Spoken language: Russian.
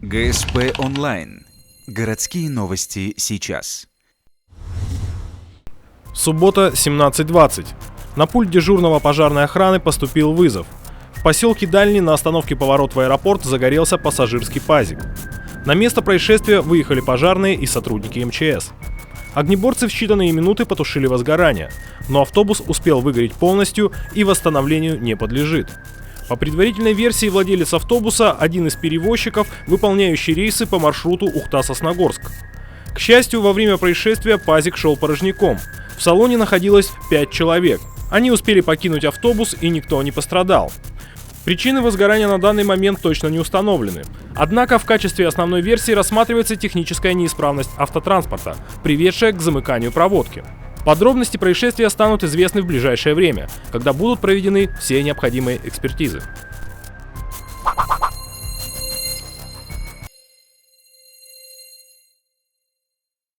ГСП онлайн. Городские новости сейчас. Суббота, 17:20. На пульт дежурного пожарной охраны поступил вызов. В поселке Дальний на остановке поворот в аэропорт загорелся пассажирский пазик. На место происшествия выехали пожарные и сотрудники МЧС. Огнеборцы в считанные минуты потушили возгорание, но автобус успел выгореть полностью и восстановлению не подлежит. По предварительной версии, владелец автобуса – один из перевозчиков, выполняющий рейсы по маршруту Ухта-Сосногорск. К счастью, во время происшествия пазик шел порожняком. В салоне находилось 5 человек. Они успели покинуть автобус, и никто не пострадал. Причины возгорания на данный момент точно не установлены. Однако в качестве основной версии рассматривается техническая неисправность автотранспорта, приведшая к замыканию проводки. Подробности происшествия станут известны в ближайшее время, когда будут проведены все необходимые экспертизы.